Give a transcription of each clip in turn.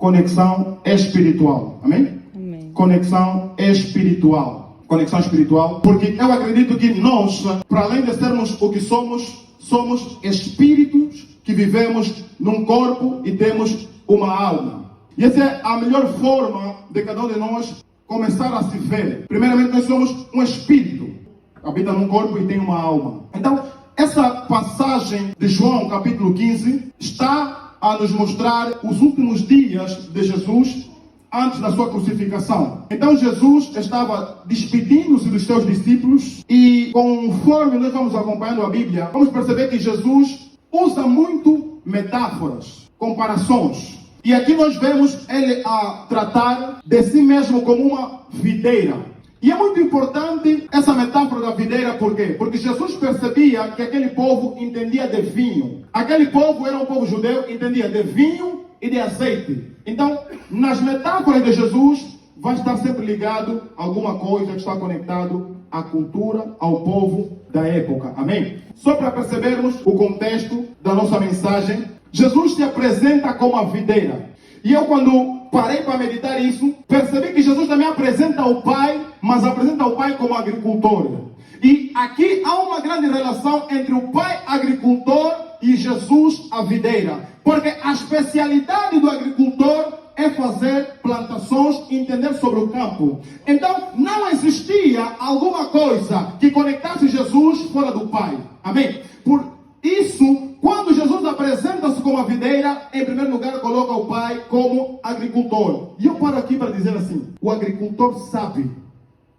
conexão espiritual. Amém? Amém. Conexão espiritual. Conexão espiritual. Porque eu acredito que nós, para além de sermos o que somos, somos espíritos que vivemos num corpo e temos uma alma. E essa é a melhor forma de cada um de nós começar a se ver. Primeiramente, nós somos um espírito. Habita num corpo e tem uma alma. Então, essa passagem de João, capítulo 15, está a nos mostrar os últimos dias de Jesus antes da sua crucificação. Então, Jesus estava despedindo-se dos seus discípulos e, conforme nós vamos acompanhando a Bíblia, vamos perceber que Jesus usa muito metáforas, comparações. E aqui nós vemos ele a tratar de si mesmo como uma videira. E é muito importante essa metáfora da videira, por quê? Porque Jesus percebia que aquele povo entendia de vinho. Aquele povo era um povo judeu, entendia de vinho e de azeite. Então, nas metáforas de Jesus, vai estar sempre ligado a alguma coisa que está conectado à cultura, ao povo da época. Amém? Só para percebermos o contexto da nossa mensagem, Jesus se apresenta como a videira. E eu, quando parei para meditar isso, percebi que Jesus também apresenta o Pai, mas apresenta o Pai como agricultor. E aqui há uma grande relação entre o Pai agricultor e Jesus a videira. Porque a especialidade do agricultor é fazer plantações e entender sobre o campo. Então, não existia alguma coisa que conectasse Jesus fora do Pai. Amém? Por isso, quando Jesus apresenta-se como a videira, em primeiro lugar coloca o Pai como agricultor. E eu paro aqui para dizer assim, o agricultor sabe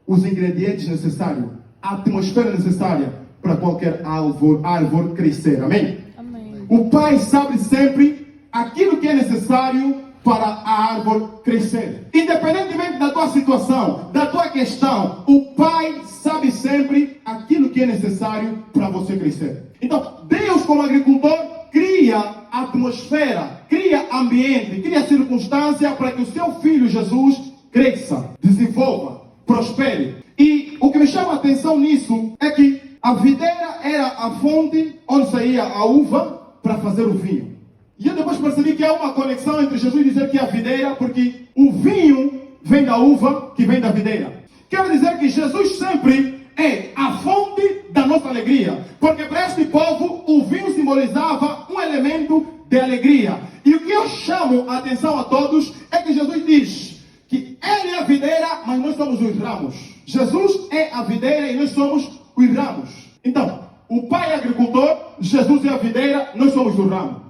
os ingredientes necessários, a atmosfera necessária para qualquer árvore crescer. Amém? Amém. O Pai sabe sempre aquilo que é necessário para a árvore crescer. Independentemente da tua situação, da tua questão, o Pai sabe sempre aquilo que é necessário para você crescer. Então, Deus, como agricultor, cria atmosfera, cria ambiente, cria circunstância para que o seu filho Jesus cresça, desenvolva, prospere. E o que me chama a atenção nisso é que a videira era a fonte onde saía a uva para fazer o vinho. E eu depois percebi que há uma conexão entre Jesus e dizer que é a videira, porque o vinho vem da uva que vem da videira. Quer dizer que Jesus sempre é a fonte da nossa alegria. Porque para este povo, o vinho simbolizava um elemento de alegria. E o que eu chamo a atenção a todos é que Jesus diz que Ele é a videira, mas nós somos os ramos. Jesus é a videira e nós somos os ramos. Então, o Pai é agricultor, Jesus é a videira, nós somos o ramo.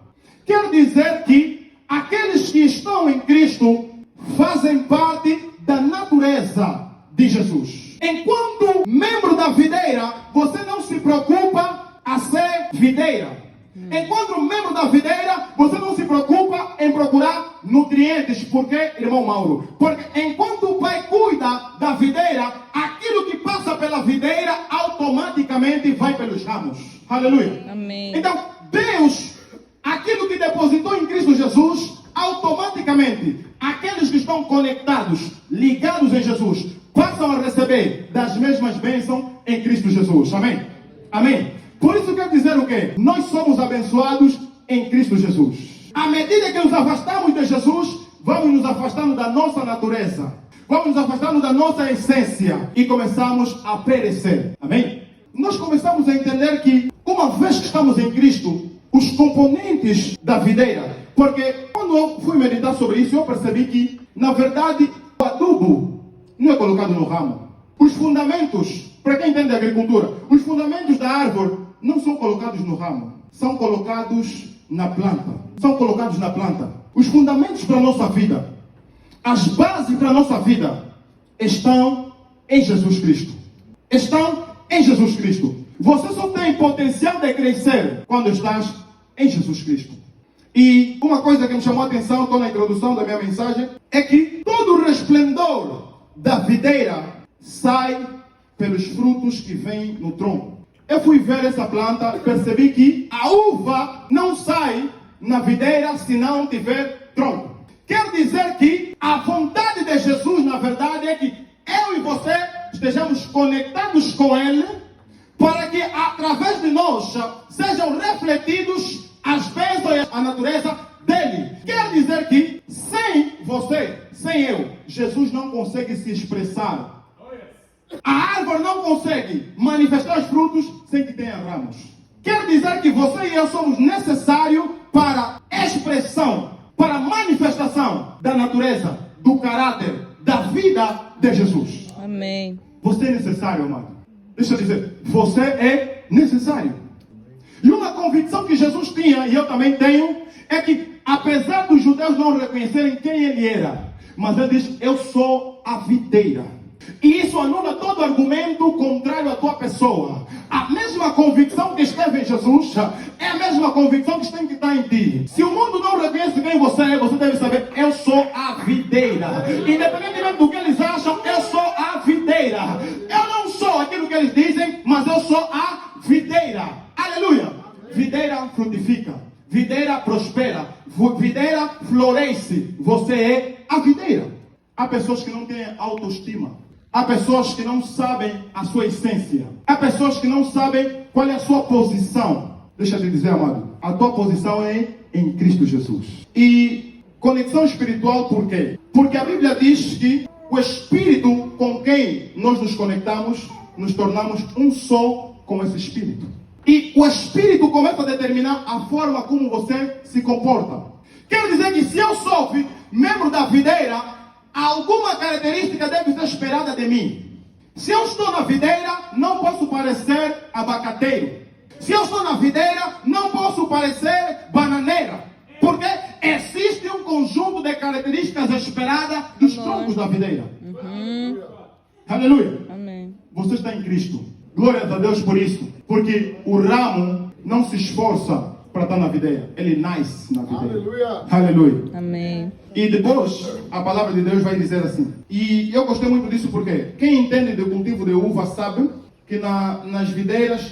Quer dizer que aqueles que estão em Cristo fazem parte da natureza de Jesus. Enquanto membro da videira, você não se preocupa a ser videira. Enquanto membro da videira, você não se preocupa em procurar nutrientes. Por quê, irmão Mauro? Porque enquanto o Pai cuida da videira, aquilo que passa pela videira automaticamente vai pelos ramos. Aleluia. Amém. Então, Deus, aquilo que depositou em Cristo Jesus, automaticamente, aqueles que estão conectados, ligados em Jesus, passam a receber das mesmas bênçãos em Cristo Jesus. Amém? Amém? Por isso quer dizer o quê? Nós somos abençoados em Cristo Jesus. À medida que nos afastamos de Jesus, vamos nos afastando da nossa natureza. Vamos nos afastando da nossa essência e começamos a perecer. Amém? Nós começamos a entender que, uma vez que estamos em Cristo, os componentes da videira, porque quando eu fui meditar sobre isso, eu percebi que, na verdade, o adubo não é colocado no ramo. Os fundamentos, para quem entende a agricultura, os fundamentos da árvore não são colocados no ramo, são colocados na planta. São colocados na planta. Os fundamentos para a nossa vida, as bases para a nossa vida, estão em Jesus Cristo. Estão em Jesus Cristo. Você só tem potencial de crescer quando estás em Jesus Cristo. E uma coisa que me chamou a atenção, estou na introdução da minha mensagem, é que todo o resplendor da videira sai pelos frutos que vêm no tronco. Eu fui ver essa planta e percebi que a uva não sai na videira se não tiver tronco. Quer dizer que a vontade de Jesus, na verdade, é que eu e você estejamos conectados com Ele, para que através de nós sejam refletidos as bênçãos e a natureza dele. Quer dizer que sem sem eu, Jesus não consegue se expressar. A árvore não consegue manifestar os frutos sem que tenha ramos. Quer dizer que você e eu somos necessários para a expressão, para a manifestação da natureza, do caráter, da vida de Jesus. Amém. Você é necessário, amado. Deixa eu dizer, você é necessário. E uma convicção que Jesus tinha, e eu também tenho, é que apesar dos judeus não reconhecerem quem ele era, mas ele diz, eu sou a videira. E isso anula todo argumento contrário à tua pessoa. A mesma convicção que esteve em Jesus é a mesma convicção que tem que estar em ti. Se o mundo não reconhece quem você é, você deve saber, eu sou a videira. Independentemente do que eles acham, eu sou a videira. Eu não sou aquilo que eles dizem, mas eu sou a videira. Aleluia! Videira frutifica, videira prospera, videira floresce. Você é a videira. Há pessoas que não têm autoestima. Há pessoas que não sabem a sua essência. Há pessoas que não sabem qual é a sua posição. Deixa eu te dizer, amado, a tua posição é em Cristo Jesus. E conexão espiritual por quê? Porque a Bíblia diz que o Espírito com quem nós nos conectamos, nos tornamos um só com esse Espírito. E o Espírito começa a determinar a forma como você se comporta. Quer dizer que se eu sou membro da videira, alguma característica deve ser esperada de mim. Se eu estou na videira, não posso parecer abacateiro. Se eu estou na videira, não posso parecer bananeira. Porque existe um conjunto de características esperadas dos troncos da videira. Aleluia. Amém. Você está em Cristo. Glórias a Deus por isso. Porque o ramo não se esforça para estar na videira. Ele nasce na videira. Aleluia. Aleluia. Amém. E depois, a palavra de Deus vai dizer assim. E eu gostei muito disso porque quem entende do cultivo de uva sabe que nas videiras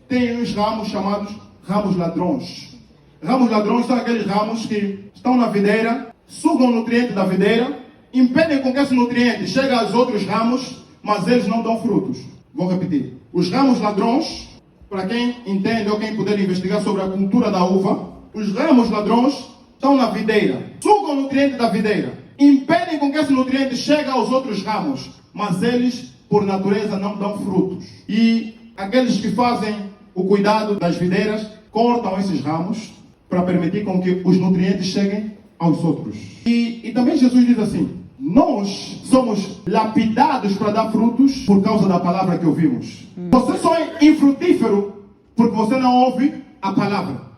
tem uns ramos chamados ramos ladrões. Ramos ladrões são aqueles ramos que estão na videira, sugam o nutriente da videira, impedem com que esse nutriente chegue aos outros ramos, mas eles não dão frutos. Vou repetir. Os ramos ladrões, para quem entende ou quem puder investigar sobre a cultura da uva, os ramos ladrões estão na videira, sugam o nutriente da videira, impedem com que esse nutriente chegue aos outros ramos, mas eles, por natureza, não dão frutos. E aqueles que fazem o cuidado das videiras, cortam esses ramos para permitir com que os nutrientes cheguem aos outros. E também Jesus diz assim, nós somos lapidados para dar frutos por causa da palavra que ouvimos. Você só é infrutífero porque você não ouve a palavra.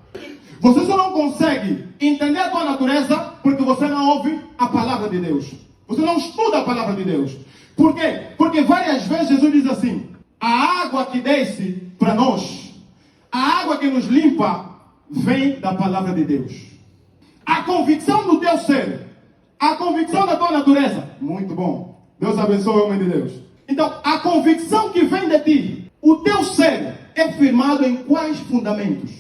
Você só não consegue entender a tua natureza porque você não ouve a palavra de Deus. Você não estuda a palavra de Deus. Por quê? Porque várias vezes Jesus diz assim, a água que desce para nós, a água que nos limpa, vem da palavra de Deus. A convicção do teu ser, a convicção da tua natureza, muito bom. Deus abençoe o homem de Deus. Então, a convicção que vem de ti, o teu ser é firmado em quais fundamentos?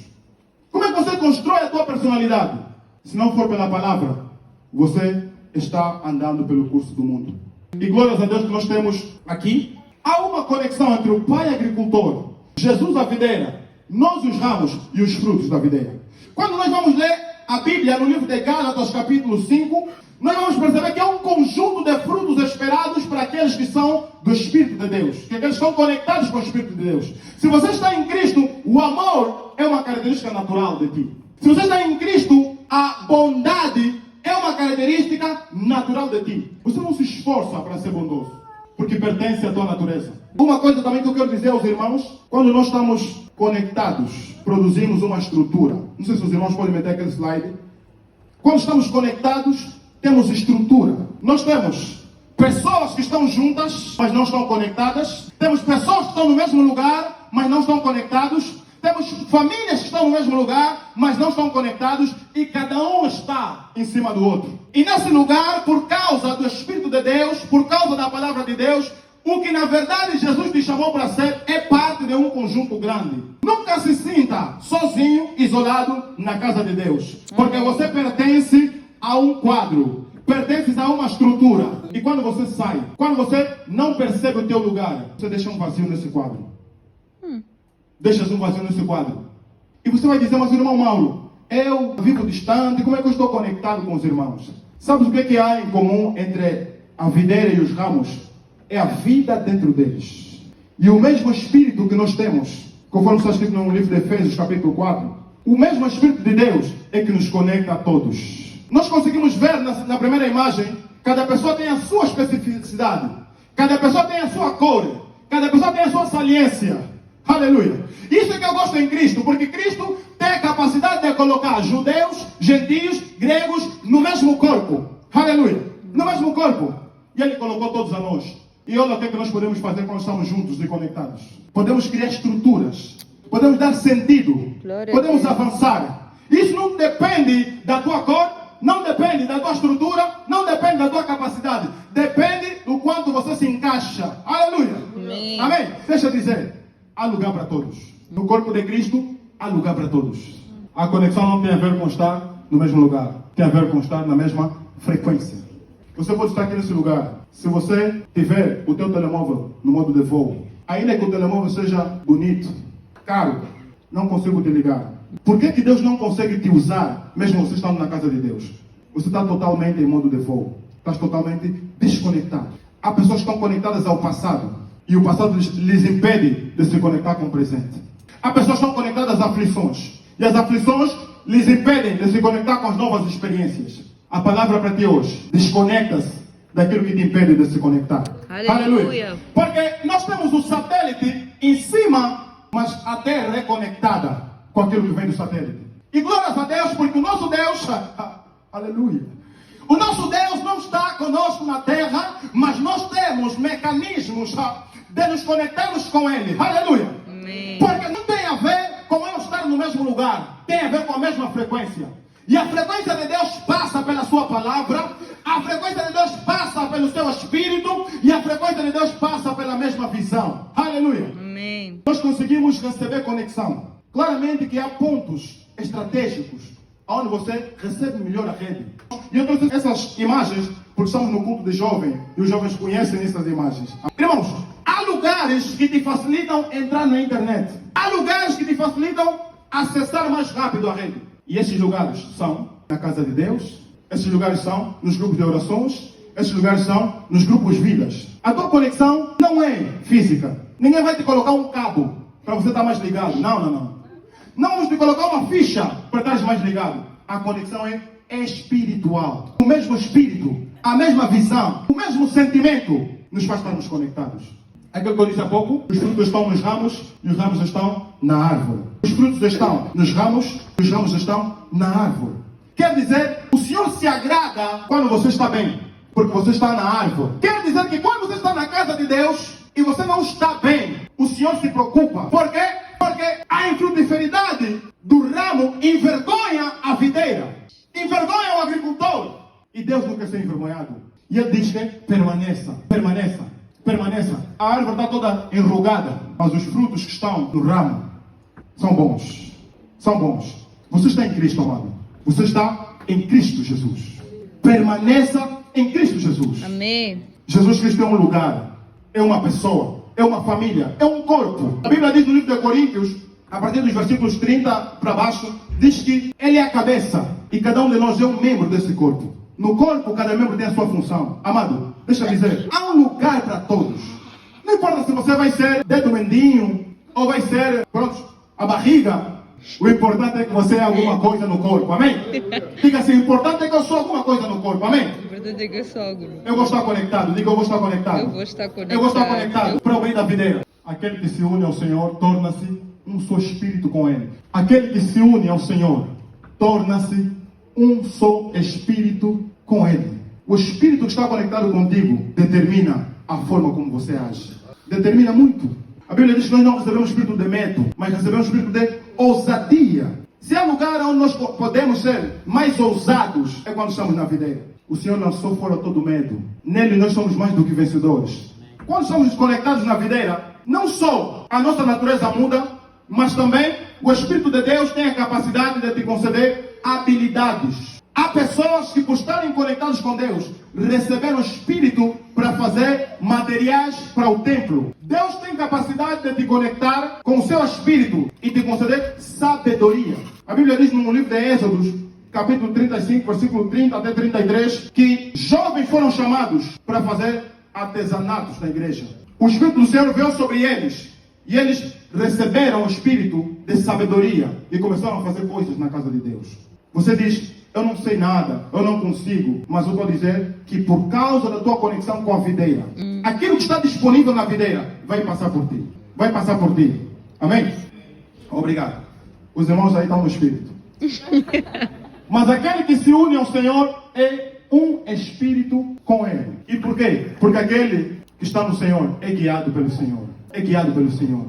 Como é que você constrói a tua personalidade? Se não for pela palavra, você está andando pelo curso do mundo. E glórias a Deus que nós temos aqui. Há uma conexão entre o pai agricultor, Jesus a videira, nós os ramos e os frutos da videira. Quando nós vamos ler a Bíblia no livro de Gálatas, capítulo 5, nós vamos perceber que é um conjunto de frutos esperados para aqueles que são do Espírito de Deus, que aqueles que estão conectados com o Espírito de Deus. Se você está em Cristo, o amor é uma característica natural de ti. Se você está em Cristo, a bondade é uma característica natural de ti. Você não se esforça para ser bondoso, porque pertence à tua natureza. Uma coisa também que eu quero dizer aos irmãos, quando nós estamos conectados, produzimos uma estrutura. Não sei se os irmãos podem meter aquele slide. Quando estamos conectados, temos estrutura. Nós temos pessoas que estão juntas, mas não estão conectadas. Temos pessoas que estão no mesmo lugar, mas não estão conectados. Temos famílias que estão no mesmo lugar, mas não estão conectados. E cada um está em cima do outro. E nesse lugar, por causa do Espírito de Deus, por causa da palavra de Deus, o que na verdade Jesus te chamou para ser é parte de um conjunto grande. Nunca se sinta sozinho, isolado na casa de Deus. Porque você pertence a um quadro, pertences a uma estrutura. E quando você sai, quando você não percebe o teu lugar, você deixa um vazio nesse quadro. Deixas um vazio nesse quadro. E você vai dizer, mas irmão Mauro, eu vivo distante, como é que eu estou conectado com os irmãos? Sabes o que há em comum entre a videira e os ramos? É a vida dentro deles. E o mesmo Espírito que nós temos, conforme está escrito no livro de Efésios, capítulo 4, o mesmo Espírito de Deus é que nos conecta a todos. Nós conseguimos ver na primeira imagem, cada pessoa tem a sua especificidade, cada pessoa tem a sua cor, cada pessoa tem a sua saliência. Aleluia. Isso é que eu gosto em Cristo, porque Cristo tem a capacidade de colocar judeus, gentios, gregos no mesmo corpo. Aleluia. No mesmo corpo. E Ele colocou todos a nós. E olha o que é que nós podemos fazer quando estamos juntos e conectados. Podemos criar estruturas. Podemos dar sentido. Podemos avançar. Isso não depende da tua cor, não depende da tua estrutura, não depende da tua capacidade. Depende do quanto você se encaixa. Aleluia. Amém. Amém. Deixa eu dizer, há lugar para todos. No corpo de Cristo, há lugar para todos. A conexão não tem a ver com estar no mesmo lugar. Tem a ver com estar na mesma frequência. Você pode estar aqui nesse lugar. Se você tiver o teu telemóvel no modo de voo, ainda que o telemóvel seja bonito, caro, não consigo te ligar. Por que Deus não consegue te usar, mesmo você estando na casa de Deus? Você está totalmente em modo de voo. Estás totalmente desconectado. Há pessoas que estão conectadas ao passado. E o passado lhes impede de se conectar com o presente. Há pessoas que estão conectadas a aflições. E as aflições lhes impedem de se conectar com as novas experiências. A palavra para ti hoje: desconecta-se daquilo que te impede de se conectar. Aleluia. Porque nós temos o satélite em cima, mas a terra é conectada com aquilo que vem do satélite. E glórias a Deus, porque o nosso Deus, aleluia, o nosso Deus não está conosco na terra, mas nós temos mecanismos de nos conectarmos com Ele. Aleluia. Amém. Porque não tem a ver com eu estar no mesmo lugar, tem a ver com a mesma frequência. E a frequência de Deus passa pela sua palavra, a frequência de Deus passa pelo seu espírito, e a frequência de Deus passa pela mesma visão. Aleluia. Amém. Nós conseguimos receber conexão. Claramente que há pontos estratégicos onde você recebe melhor a rede. E eu trouxe essas imagens porque estamos no culto de jovem e os jovens conhecem essas imagens. Irmãos, há lugares que te facilitam entrar na internet. Há lugares que te facilitam acessar mais rápido a rede. E esses lugares são na casa de Deus, esses lugares são nos grupos de orações, esses lugares são nos grupos vidas. A tua conexão não é física. Ninguém vai te colocar um cabo para você estar mais ligado. Não. Não vamos te colocar uma ficha para estar mais ligado. A conexão é espiritual. O mesmo espírito, a mesma visão, o mesmo sentimento nos faz estarmos conectados. Aquilo que eu disse há pouco: os frutos estão nos ramos e os ramos estão na árvore. Os frutos estão nos ramos e os ramos estão na árvore. Quer dizer, o Senhor se agrada quando você está bem, porque você está na árvore. Quer dizer que quando você está na casa de Deus e você não está bem, o Senhor se preocupa. Por quê? Porque a infrutiferidade do ramo envergonha a videira, envergonha o agricultor. E Deus não quer ser envergonhado. E Ele diz que permaneça. A árvore está toda enrugada, mas os frutos que estão no ramo são bons. Você está em Cristo, amado. Você está em Cristo Jesus. Permaneça em Cristo Jesus. Amém. Jesus Cristo é um lugar, é uma pessoa, é uma família, é um corpo. A Bíblia diz no livro de Coríntios, a partir dos versículos 30 para baixo, diz que Ele é a cabeça e cada um de nós é um membro desse corpo. No corpo, cada membro tem a sua função. Amado, deixa eu dizer, há um lugar para todos. Não importa se você vai ser dedo mendinho ou vai ser, a barriga. O importante é que você é alguma coisa no corpo, amém? Diga assim: o importante é que eu sou alguma coisa no corpo, amém? O importante é que eu sou alguma. Eu vou estar conectado, diga: eu vou estar conectado. Eu vou estar conectado para o bem da videira. Aquele que se une ao Senhor torna-se um só espírito com Ele. Aquele que se une ao Senhor torna-se um só espírito com Ele. O espírito que está conectado contigo determina a forma como você age. Determina muito. A Bíblia diz que nós não recebemos espírito de medo, mas recebemos espírito de ousadia. Se há lugar onde nós podemos ser mais ousados, é quando estamos na videira. O Senhor lançou fora todo medo. Nele nós somos mais do que vencedores. Quando estamos conectados na videira, não só a nossa natureza muda, mas também o Espírito de Deus tem a capacidade de te conceder habilidades. Há pessoas que, por estarem conectados com Deus, receberam o Espírito para fazer materiais para o templo. Deus tem capacidade de te conectar com o seu Espírito e te conceder sabedoria. A Bíblia diz no livro de Êxodos, capítulo 35, versículo 30 até 33, que jovens foram chamados para fazer artesanatos na igreja. O Espírito do Senhor veio sobre eles e eles receberam o Espírito de sabedoria e começaram a fazer coisas na casa de Deus. Você diz, eu não sei nada, eu não consigo, mas eu vou dizer que por causa da tua conexão com a videira, aquilo que está disponível na videira vai passar por ti. Vai passar por ti. Amém? Obrigado. Os irmãos aí estão no Espírito. Mas aquele que se une ao Senhor é um Espírito com Ele. E por quê? Porque aquele que está no Senhor é guiado pelo Senhor. É guiado pelo Senhor.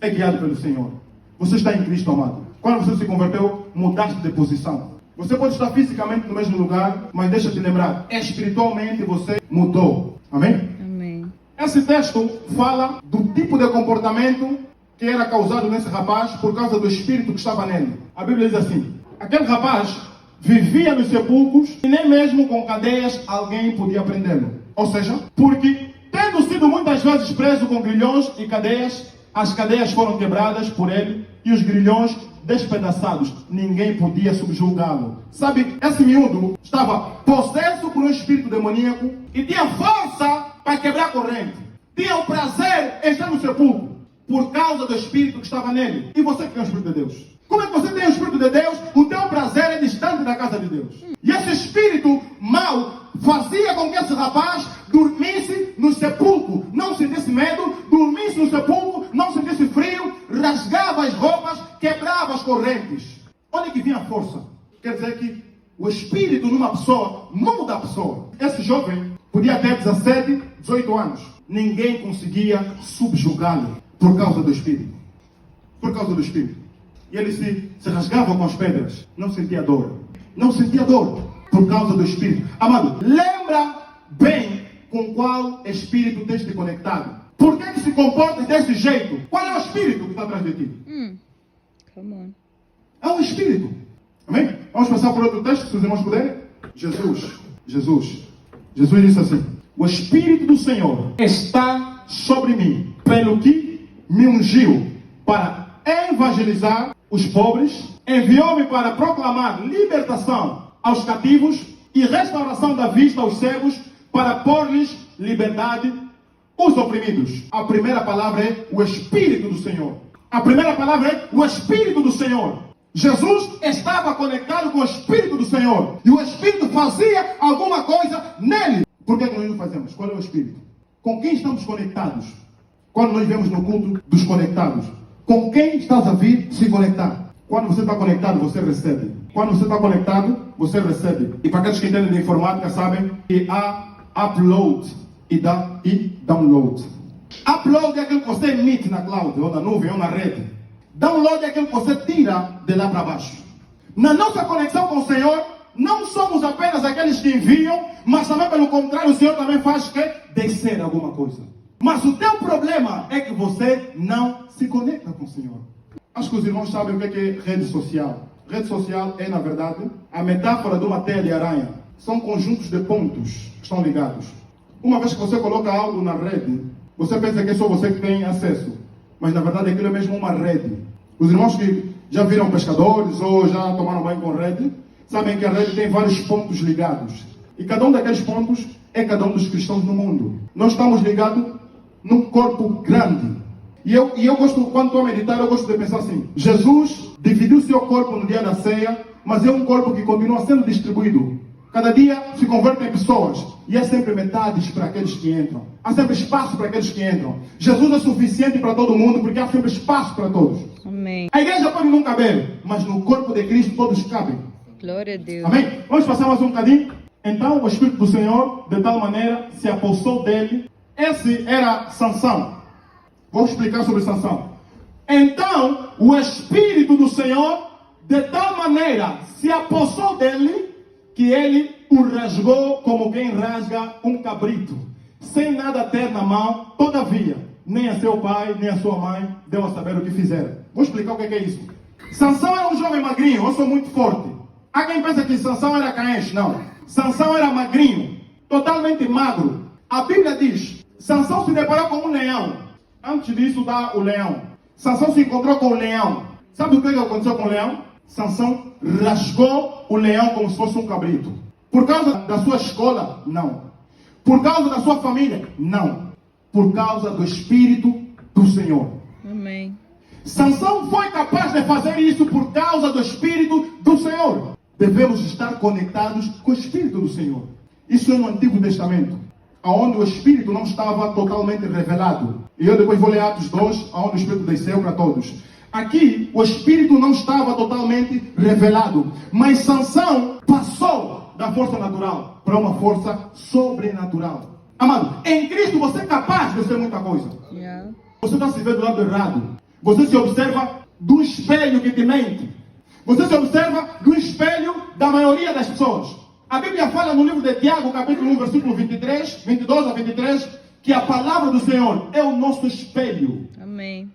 É guiado pelo Senhor. Você está em Cristo, amado. Quando você se converteu, mudaste de posição. Você pode estar fisicamente no mesmo lugar, mas deixa eu te lembrar, espiritualmente você mudou. Amém? Amém. Esse texto fala do tipo de comportamento que era causado nesse rapaz por causa do espírito que estava nele. A Bíblia diz assim, aquele rapaz vivia nos sepulcros e nem mesmo com cadeias alguém podia prendê-lo. Ou seja, porque tendo sido muitas vezes preso com grilhões e cadeias, as cadeias foram quebradas por ele e os grilhões despedaçados. Ninguém podia subjugá-lo. Sabe, esse miúdo estava possesso por um espírito demoníaco e tinha força para quebrar a corrente. Tinha o prazer em estar no sepulcro por causa do espírito que estava nele. E você que tem o Espírito de Deus? Como é que você tem o Espírito de Deus? O teu prazer é distante da casa de Deus. E esse espírito mau fazia com que esse rapaz dormisse no sepulcro, não sentisse medo, dormisse no sepulcro, não sentisse frio, rasgava as roupas, quebrava as correntes. Olha que vinha a força. Quer dizer que o espírito numa pessoa muda a pessoa. Esse jovem podia ter 17, 18 anos. Ninguém conseguia subjugá-lo por causa do espírito. Por causa do espírito. E ele se rasgava com as pedras. Não sentia dor. Não sentia dor por causa do espírito. Amado, lembra bem com qual espírito tens te conectado. Por que se comporta desse jeito? Qual é o espírito que está atrás de ti? Come on. É um espírito. Amém? Vamos passar por outro texto, se os irmãos puderem. Jesus disse assim, o Espírito do Senhor está sobre mim, pelo que me ungiu para evangelizar os pobres, enviou-me para proclamar libertação aos cativos e restauração da vista aos cegos, para pôr-lhes liberdade os oprimidos. A primeira palavra é o Espírito do Senhor. A primeira palavra é o Espírito do Senhor. Jesus estava conectado com o Espírito do Senhor. E o Espírito fazia alguma coisa nele. Por que nós não fazemos? Qual é o Espírito? Com quem estamos conectados? Quando nós vemos no culto dos conectados, com quem estás a vir se conectar? Quando você está conectado, você recebe. Quando você está conectado, você recebe. E para aqueles que entendem de informática, sabem que há upload e download. Upload é aquilo que você emite na cloud, ou na nuvem, ou na rede. Download é aquilo que você tira de lá para baixo. Na nossa conexão com o Senhor, não somos apenas aqueles que enviam, mas também pelo contrário, o Senhor também faz que descer alguma coisa. Mas o teu problema é que você não se conecta com o Senhor. Acho que os irmãos sabem o que é rede social. Rede social é, na verdade, a metáfora de uma teia de aranha. São conjuntos de pontos que estão ligados. Uma vez que você coloca algo na rede, você pensa que é só você que tem acesso. Mas, na verdade, aquilo é mesmo uma rede. Os irmãos que já viram pescadores ou já tomaram banho com rede, sabem que a rede tem vários pontos ligados. E cada um daqueles pontos é cada um dos cristãos no mundo. Nós estamos ligados num corpo grande. E eu gosto, quando estou a meditar, eu gosto de pensar assim. Jesus dividiu seu corpo no dia da ceia, mas é um corpo que continua sendo distribuído. Cada dia se convertem em pessoas. E é sempre metades para aqueles que entram. Há sempre espaço para aqueles que entram. Jesus é suficiente para todo mundo, porque há sempre espaço para todos. Amém. A igreja pode não caber, mas no corpo de Cristo todos cabem. Glória a Deus. Amém? Vamos passar mais um bocadinho. Então o Espírito do Senhor, de tal maneira, se apossou dele. Esse era Sansão. Vou explicar sobre Sansão. Então, o Espírito do Senhor, de tal maneira, se apossou dele, que ele o rasgou como quem rasga um cabrito, sem nada ter na mão. Todavia, nem a seu pai, nem a sua mãe deu a saber o que fizeram. Vou explicar o que é isso. Sansão era um jovem magrinho, eu sou muito forte. Há quem pensa que Sansão era caenche, não. Sansão era magrinho, totalmente magro. A Bíblia diz, Sansão se deparou com um leão. Antes disso está o leão. Sansão se encontrou com o leão. Sabe o que aconteceu com o leão? Sansão rasgou o leão como se fosse um cabrito. Por causa da sua escola? Não. Por causa da sua família? Não. Por causa do Espírito do Senhor. Amém. Sansão foi capaz de fazer isso por causa do Espírito do Senhor. Devemos estar conectados com o Espírito do Senhor. Isso é no Antigo Testamento, onde o Espírito não estava totalmente revelado. E eu depois vou ler Atos 2, onde o Espírito desceu para todos. Aqui, o Espírito não estava totalmente revelado, mas Sansão passou da força natural para uma força sobrenatural. Amado, em Cristo você é capaz de ser muita coisa. Yeah. Você está se vendo do lado errado. Você se observa do espelho que te mente. Você se observa do espelho da maioria das pessoas. A Bíblia fala no livro de Tiago, capítulo 1, versículo 23, 22 a 23, que a palavra do Senhor é o nosso espelho. Amém.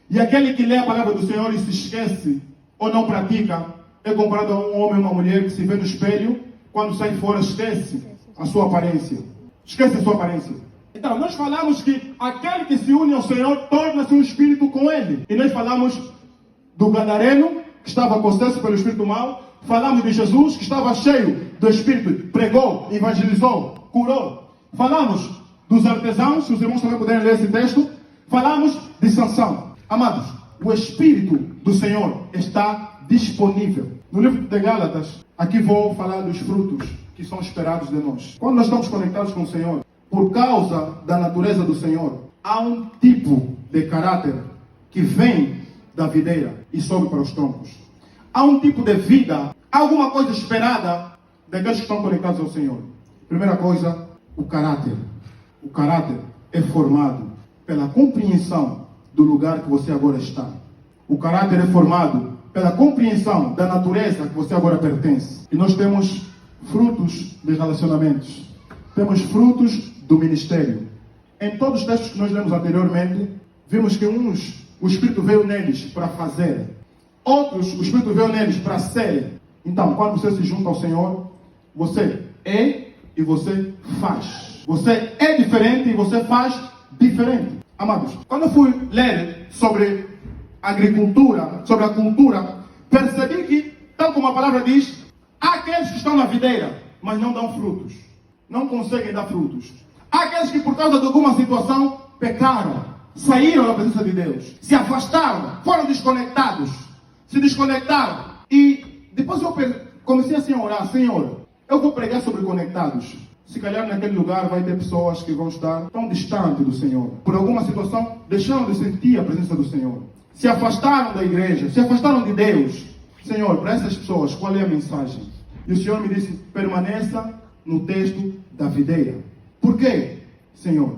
E aquele que lê a palavra do Senhor e se esquece ou não pratica, é comparado a um homem ou uma mulher que se vê no espelho, quando sai fora esquece a sua aparência. Esquece a sua aparência. Então, nós falamos que aquele que se une ao Senhor torna-se um espírito com Ele. E nós falamos do gadareno, que estava possesso pelo espírito mau. Falamos de Jesus, que estava cheio do Espírito, pregou, evangelizou, curou. Falamos dos artesãos, se os irmãos também puderem ler esse texto. Falamos de Sansão. Amados, o Espírito do Senhor está disponível. No livro de Gálatas, aqui vou falar dos frutos que são esperados de nós. Quando nós estamos conectados com o Senhor, por causa da natureza do Senhor, há um tipo de caráter que vem da videira e sobe para os troncos. Há um tipo de vida, há alguma coisa esperada daqueles que estão conectados ao Senhor. Primeira coisa, o caráter. O caráter é formado pela compreensão do lugar que você agora está. O caráter é formado pela compreensão da natureza que você agora pertence. E nós temos frutos de relacionamentos. Temos frutos do ministério. Em todos os textos que nós lemos anteriormente, vimos que uns, o Espírito veio neles para fazer. Outros, o Espírito veio neles para ser. Então, quando você se junta ao Senhor, você é e você faz. Você é diferente e você faz diferente. Amados, quando eu fui ler sobre agricultura, sobre a cultura, percebi que, tal como a palavra diz, há aqueles que estão na videira, mas não dão frutos. Não conseguem dar frutos. Há aqueles que, por causa de alguma situação, pecaram, saíram da presença de Deus, se afastaram, foram desconectados, se desconectaram. E depois eu comecei assim a orar: Senhor, eu vou pregar sobre conectados. Se calhar naquele lugar vai ter pessoas que vão estar tão distantes do Senhor. Por alguma situação, deixaram de sentir a presença do Senhor. Se afastaram da igreja, se afastaram de Deus. Senhor, para essas pessoas, qual é a mensagem? E o Senhor me disse: permaneça no texto da videira. Por quê, Senhor?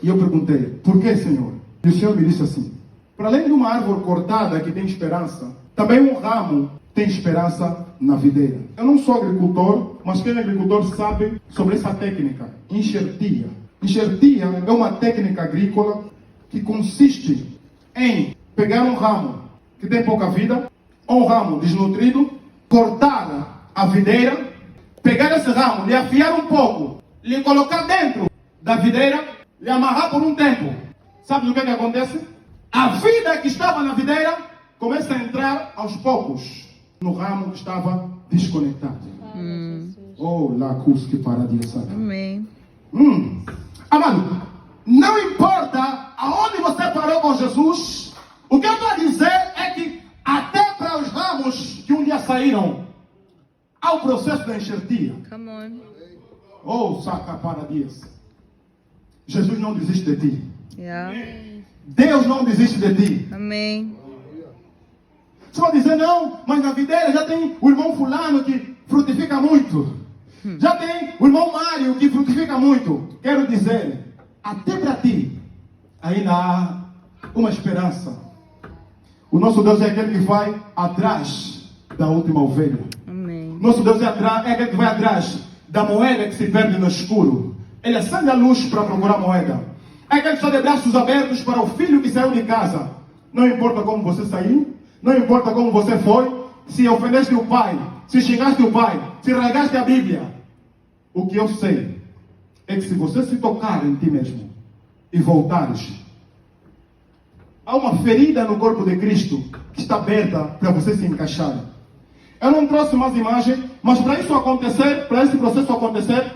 E eu perguntei: por que, Senhor? E o Senhor me disse assim: para além de uma árvore cortada que tem esperança, também um ramo tem esperança na videira. Eu não sou agricultor, mas quem é agricultor sabe sobre essa técnica, enxertia. Enxertia é uma técnica agrícola que consiste em pegar um ramo que tem pouca vida, ou um ramo desnutrido, cortar a videira, pegar esse ramo, lhe afiar um pouco, lhe colocar dentro da videira, lhe amarrar por um tempo. Sabe o que acontece? A vida que estava na videira começa a entrar aos poucos no ramo que estava desconectado. Oh, lá, que paradia, sabe? Amém. Amado, não importa aonde você parou com Jesus, o que eu estou a dizer é que até para os ramos que um dia saíram, há o processo da enxertia. Come on. Oh, saca paradias. Jesus não desiste de ti. Yeah. Deus não desiste de ti. Amém. Você vai dizer: não, mas na videira já tem o irmão fulano que frutifica muito. Já tem o irmão Mário que frutifica muito. Quero dizer, até para ti, ainda há uma esperança. O nosso Deus é aquele que vai atrás da última ovelha. Amém. Nosso Deus é aquele que vai atrás da moeda que se perde no escuro. Ele acende a luz para procurar a moeda. É aquele que está de braços abertos para o filho que saiu de casa. Não importa como você saiu, não importa como você foi, se ofendeste o pai, se xingaste o pai, se rasgaste a Bíblia. O que eu sei é que se você se tocar em ti mesmo e voltares, há uma ferida no corpo de Cristo que está aberta para você se encaixar. Eu não trouxe mais imagem, mas para isso acontecer, para esse processo acontecer,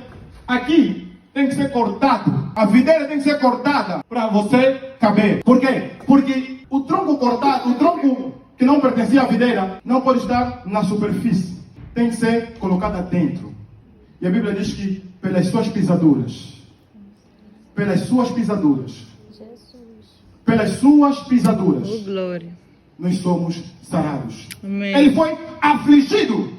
aqui tem que ser cortado. A videira tem que ser cortada para você caber. Por quê? Porque o tronco cortado, o tronco que não pertencia à videira, não pode estar na superfície. Tem que ser colocada dentro. E a Bíblia diz que pelas suas pisaduras, pelas suas pisaduras, pelas suas pisaduras, Oh, glória. nós somos sarados. Amém. Ele foi afligido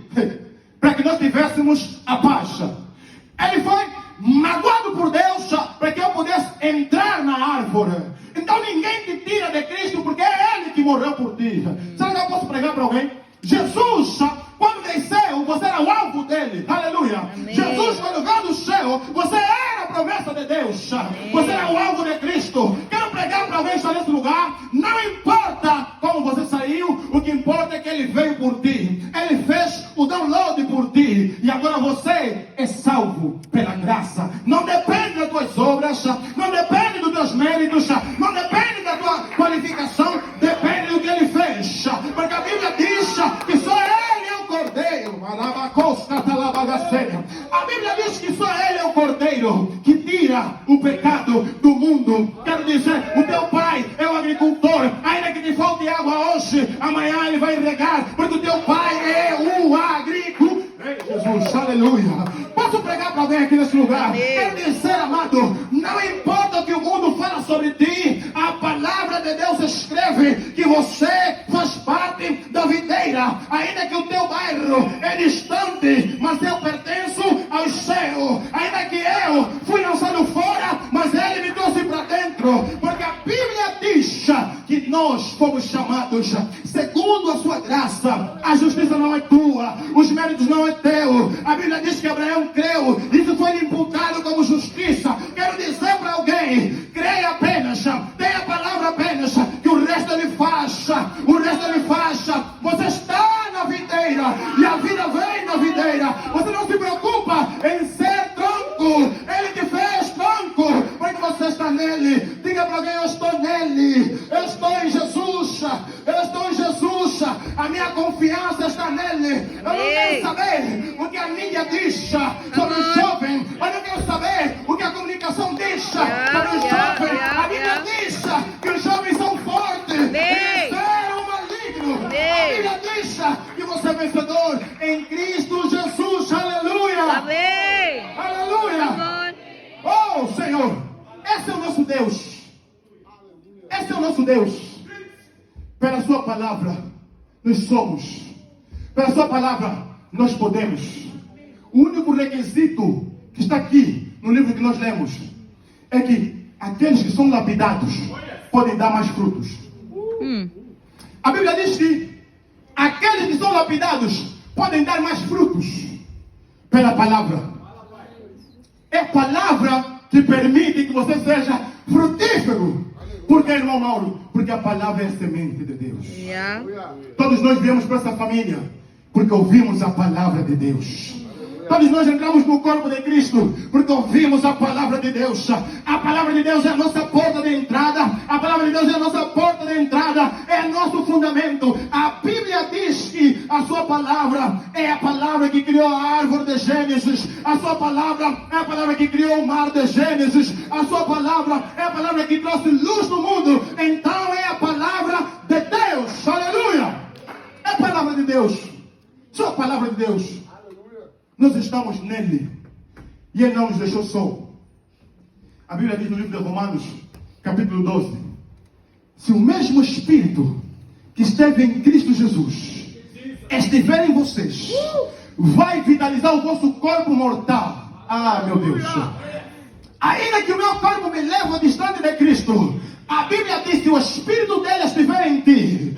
para que nós tivéssemos a paz. Ele foi magoado por Deus para que eu pudesse entrar na árvore. Então ninguém te tira de Cristo, porque é Ele que morreu por ti. Será que eu posso pregar para alguém? Jesus, quando desceu, você era o alvo dele. Aleluia. Amém. Jesus, quando veio do céu, você era a promessa de Deus. Amém. Você era o alvo de Cristo. Quero pregar para alguém que está nesse lugar. Não importa como você saiu, o que importa é que Ele veio por ti. Ele fez o download por ti. E agora você é salvo pela graça. Não depende das tuas obras, não depende dos teus méritos, não depende da tua qualificação, depende do que Ele fez. Porque a Bíblia diz que só Ele é o Cordeiro. A Bíblia diz que só Ele é o Cordeiro que tira o pecado do mundo. Quero dizer, o teu pai é o agricultor. Ainda que te falte água hoje, amanhã ele vai regar, porque o teu pai é o agricultor. Ei, Jesus, aleluia. Posso pregar para alguém aqui nesse lugar? Amém. Quero dizer, amado, não importa o que o mundo fala sobre ti, a palavra de Deus escreve que você faz parte da videira. Ainda que o teu bairro é distante, mas eu pertenço ao céu. Ainda que eu fui lançado fora, mas Ele me trouxe para dentro. Porque a Bíblia diz que nós fomos chamados segundo a sua graça. A justiça não é tua, os méritos não é teu. A Bíblia diz que Abraão creu, isso foi imputado como justiça. Quero dizer para alguém, creia apenas, tenha a palavra apenas, que o resto Ele faz. O resto Ele faz. Você está na videira e a vida vem na videira. Você não se preocupa em ser tronco. Ele te fez tronco porque você está nele. Diga para alguém, eu estou nele. Eu estou em Jesus. Eu estou em Jesus. A minha confiança está nele. Eu não quero saber o que a mídia diz sobre o jovem. Eu não quero saber o que a comunicação diz sobre o jovem. A Bíblia diz que os jovens são fortes. Venceram o maligno. A Bíblia diz que você é vencedor em Cristo Jesus. Aleluia. Amém. Aleluia. Oh, Senhor, esse é o nosso Deus. Esse é o nosso Deus. Pela sua palavra, nós somos. Pela sua palavra, nós podemos. O único requisito que está aqui no livro que nós lemos é que aqueles que são lapidados podem dar mais frutos. A Bíblia diz que aqueles que são lapidados podem dar mais frutos pela palavra. É a palavra que permite que você seja frutífero. Por que, irmão Mauro? Porque a palavra é a semente de Deus. Yeah. Todos nós viemos para essa família porque ouvimos a palavra de Deus. Todos nós entramos no corpo de Cristo porque ouvimos a palavra de Deus. A palavra de Deus é a nossa porta de entrada. A palavra de Deus é a nossa porta de entrada. É nosso fundamento. A Bíblia diz que a sua palavra é a palavra que criou a árvore de Gênesis. A sua palavra é a palavra que criou o mar de Gênesis. A sua palavra é a palavra que trouxe luz no mundo. Então é a palavra de Deus. Aleluia. É a palavra de Deus. Só a palavra de Deus. Nós estamos nele. E Ele não nos deixou só. A Bíblia diz no livro de Romanos, capítulo 12. Se o mesmo Espírito que esteve em Cristo Jesus estiver em vocês, vai vitalizar o vosso corpo mortal. Ah, meu Deus. Ainda que o meu corpo me leve distante de Cristo, a Bíblia diz que o Espírito dele estiver em ti.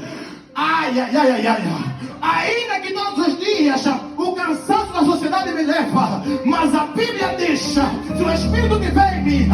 Ai, ai, ai, ai, ai. Ainda que todos os dias o cansaço da sociedade me leva, mas a Bíblia diz, se o Espírito estiver em mim,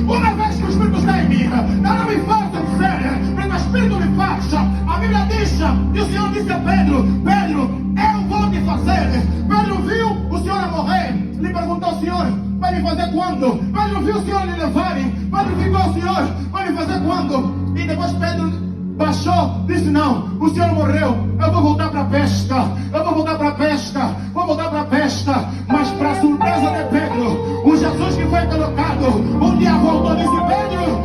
uma vez que o Espírito está em mim, não me faça ser, porque o Espírito me faz. A Bíblia diz, e o Senhor disse a Pedro, Pedro, eu vou te fazer. Pedro viu o Senhor a morrer, lhe perguntou ao Senhor, vai me fazer quando? Pedro viu o Senhor lhe levarem, Pedro ficou ao Senhor, vai me fazer quando? E depois Pedro baixou, disse: não, o Senhor morreu, eu vou voltar para a pesca, eu vou voltar para a pesca, vou voltar para a pesca. Mas para a surpresa de Pedro, o Jesus que foi colocado, um dia voltou e disse: Pedro,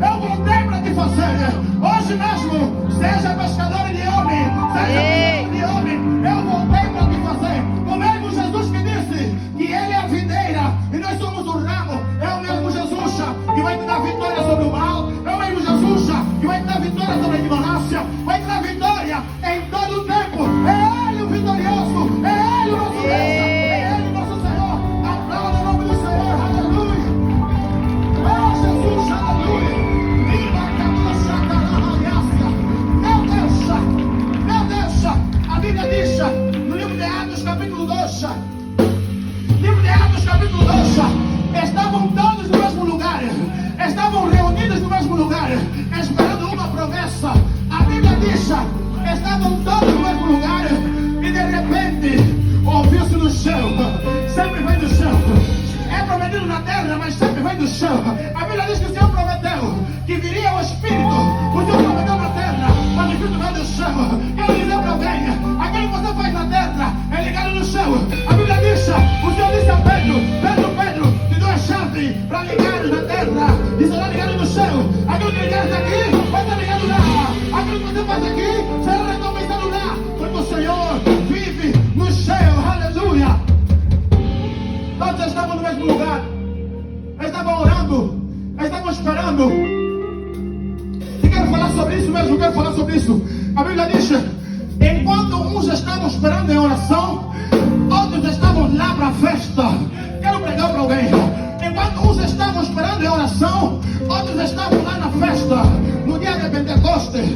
eu voltei para te fazer. Hoje mesmo, seja pescador de homem, seja pescador de homem, eu voltei para te fazer. O mesmo Jesus que disse que Ele é a videira e nós somos o ramo, é o mesmo Jesus que vai te dar vitória sobre o mal, é o mesmo Jesus que vai te dar vitória sobre a ignorância, vai te dar vitória em todo o tempo. É Ele o vitorioso, é Ele o nosso Deus, é Ele o nosso Senhor. Aplauda o nome do Senhor, aleluia. Oh Jesus, aleluia. Viva a cabeça da graça. Meu Deus, a Bíblia diz no livro de Atos, capítulo 2, livro de Atos, capítulo 2, estavam todos no mesmo lugar, estavam reunidos no mesmo lugar, esperando uma promessa. A Bíblia diz, estavam todos no mesmo lugar, e de repente, ouviu-se do céu, sempre vem do céu, é prometido na terra, mas sempre vem do céu. A Bíblia diz que o Senhor prometeu que viria o Espírito, o Senhor prometeu na terra, mas o Espírito vem do céu. Quero dizer para alguém, aquilo que você faz na terra é ligado no céu. A Bíblia diz, o Senhor disse a Pedro, te dou a chave para ligar na terra e será ligado no céu. Aquilo que ligares aqui vai estar ligado lá. Aquilo que você faz aqui será recompensado lá, porque o Senhor vive no céu. Aleluia. Todos estavam no mesmo lugar, estavam orando, estavam esperando. E quero falar sobre isso mesmo, quero falar sobre isso. A Bíblia diz, enquanto uns estavam esperando em oração, outros estavam lá para a festa. Quero pregar para alguém. Enquanto uns estavam esperando em oração, outros estavam lá na festa, no dia de Pentecostes.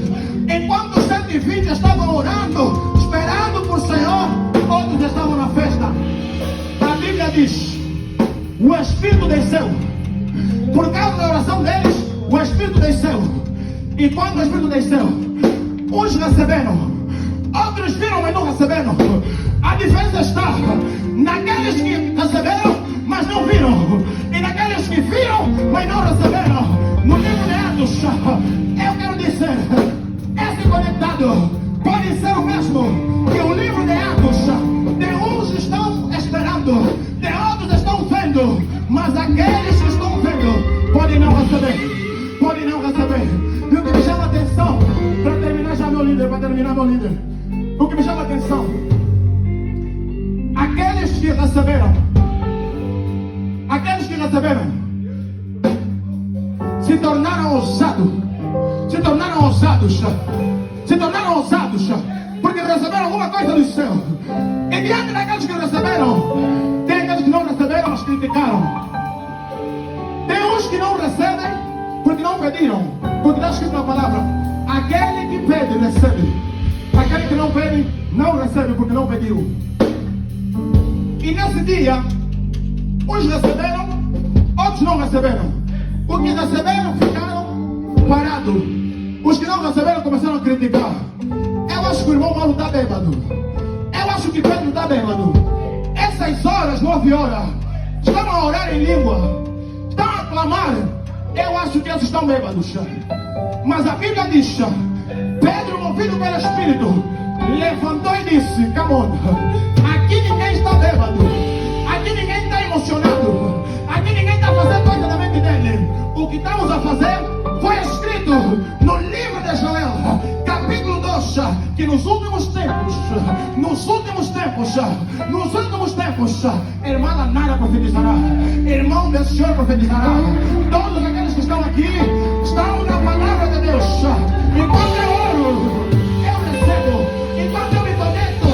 Enquanto os 120 estavam orando, esperando por Senhor, outros estavam na festa. A Bíblia diz, o Espírito desceu. Por causa da oração deles, o Espírito desceu. E quando o Espírito desceu, uns receberam, outros viram, mas não receberam. A diferença está naqueles que receberam, mas não viram, e naqueles que viram, mas não receberam. No livro de Atos, eu quero dizer, esse conectado pode ser o mesmo que o livro de Atos. De uns estão esperando, de outros estão vendo, mas aqueles que estão vendo podem não receber. Podem não receber. E o que me chama a atenção, para terminar já meu líder, o que me chama a atenção, aqueles que receberam, se tornaram ousados, porque receberam alguma coisa do céu. E diante daqueles que receberam, tem aqueles que não receberam, mas criticaram. Tem uns que não recebem porque não pediram, porque está escrito na palavra, aquele que pede, recebe. Aquele que não pede, não recebe porque não pediu. E nesse dia, uns receberam, outros não receberam. Os que receberam ficaram parados. Os que não receberam começaram a criticar. Eu acho que o irmão Mauro está bêbado. Eu acho que Pedro está bêbado. Essas horas, 9 horas, estão a orar em língua, estão a clamar. Eu acho que eles estão bêbados. Mas a Bíblia diz, Pedro, movido pelo Espírito, levantou e disse, come on, aqui ninguém está bêbado, aqui ninguém está emocionado, aqui ninguém está fazendo coisa da mente dele. O que estamos a fazer foi escrito no livro de Joel, capítulo 2, que nos últimos tempos, irmã Lanara profetizará, irmão Melchior profetizará. Todos aqueles que estão aqui estão na palavra de Deus. Enquanto eu oro, eu recebo. Enquanto eu me conecto,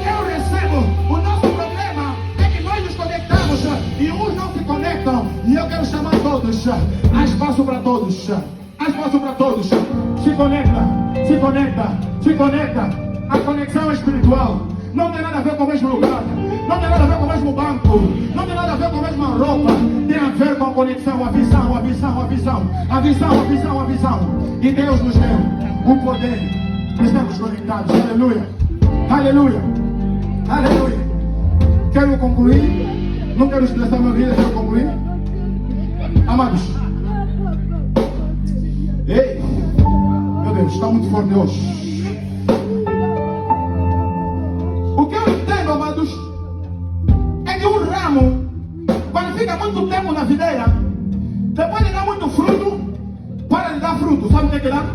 eu recebo. O nosso problema é que nós nos conectamos e uns não se conectam. E eu quero chamar todos. Há espaço para todos. Há espaço para todos. Se conecta. A conexão é espiritual. Não tem nada a ver com o mesmo lugar. Não tem nada a ver com o mesmo banco. Não tem nada a ver com a mesma roupa. Tem a ver com a conexão, a visão. E Deus nos deu o poder de estarmos conectados. Aleluia. Quero concluir. Não quero estressar minha vida, quero concluir. Amados, Ei, meu Deus, está muito forte hoje. O que eu entendo, amados, é que um ramo, quando fica muito tempo na videira, depois de dar muito fruto, para de dar fruto. Sabe o que é que dá?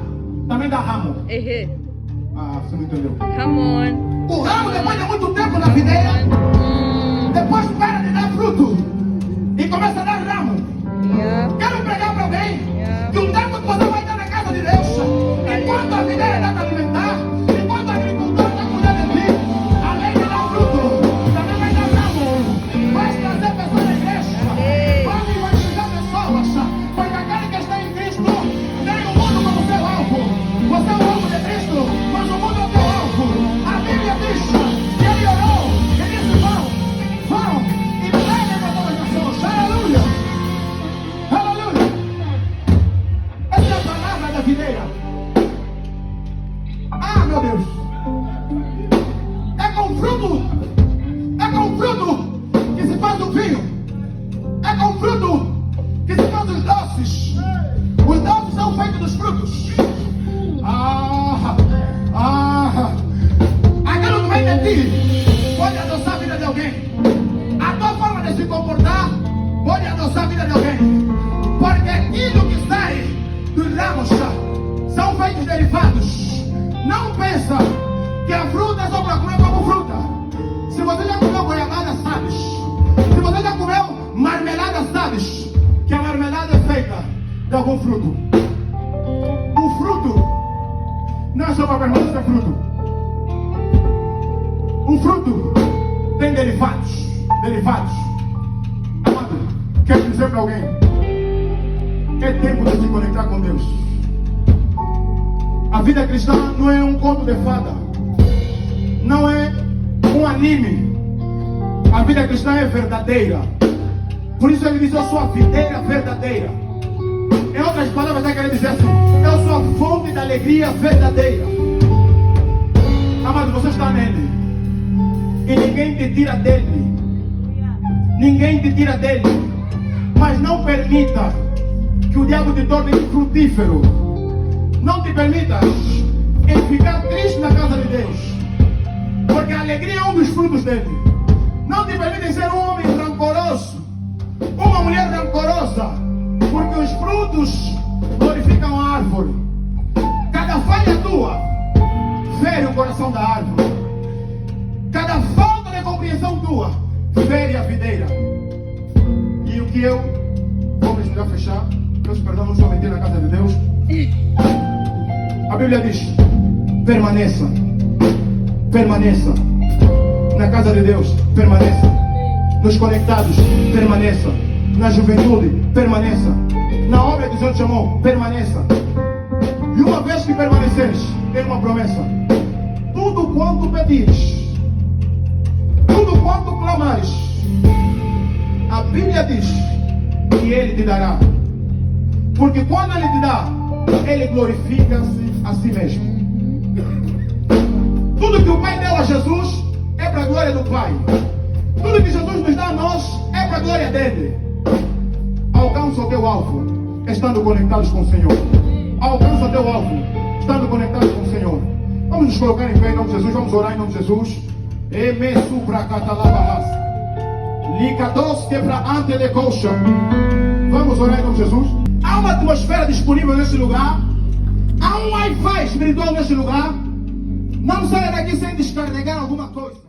Também dá ramo. Ah, você não entendeu. Come on. O ramo, depois de muito tempo na videira, depois para de dar fruto e começa a dar ramo. Yeah. Quero pregar para alguém Yeah. que o tempo que você vai estar na casa de Deus, enquanto a videira está te alimentar, enquanto a agricultura está cuidando de ti, além de dar fruto, também vai dar ramo. Vai trazer pessoas na igreja, vai evangelizar pessoas, porque aquele que está em Cristo tem o mundo como seu alvo. Você é o alvo de Cristo, mas o mundo é o teu alvo. A Bíblia diz que ele orou e disse: vão e preguem para todas as nações. Aleluia! Aleluia! Essa é a palavra da videira. Ah, meu Deus! É com fruto que se faz o vinho. É com fruto que se faz os doces. Os doces são feitos dos frutos. Aquilo que vem de ti pode adoçar a vida de alguém. A tua forma de se comportar pode adoçar a vida de alguém. Porque aquilo que sai dos ramos são feitos derivados. Não pensa que a fruta é só para comer como fruta. Se você já comeu goiabada, sabes. Se você já comeu marmelada, sabes que a marmelada é feita de algum fruto. O fruto não é só para permanecer fruto. O fruto tem derivados. Amado, quero dizer para alguém: é tempo de se conectar com Deus. A vida cristã não é um conto de fada, não é um anime. A vida cristã é verdadeira. Por isso ele diz: eu sou a videira verdadeira. Em outras palavras, ele quer dizer assim: eu sou a fonte da alegria verdadeira. Amado, você está nele e ninguém te tira dele. Ninguém te tira dele. Mas não permita que o diabo te torne infrutífero. Não te permitas em ficar triste na casa de Deus, porque a alegria é um dos frutos dele. Não te permitem ser um homem rancoroso, uma mulher rancorosa, porque os frutos glorificam a árvore. Cada falha tua fere o coração da árvore. Cada falta de compreensão tua fere a videira. E o que eu vou me já fechar, peço perdão, não estou mentindo na casa de Deus. A Bíblia diz: permaneça na casa de Deus, permaneça nos conectados, permaneça na juventude, permaneça na obra que o Senhor te chamou, permaneça. E uma vez que permaneceres, tem uma promessa: tudo quanto pedires, tudo quanto clamares, a Bíblia diz que Ele te dará. Porque quando Ele te dá, Ele glorifica-se a si mesmo. Tudo que o Pai deu a Jesus é para a glória do Pai. Tudo que Jesus nos dá a nós é para a glória dele. Alcança o teu alvo estando conectados com o Senhor. Alcança o teu alvo estando conectados com o Senhor. Vamos nos colocar em pé em nome de Jesus. Vamos orar em nome de Jesus. Vamos orar em nome de Jesus. Há uma atmosfera disponível neste lugar. Há um Wi-Fi espiritual neste lugar. Não saia daqui sem descarregar alguma coisa.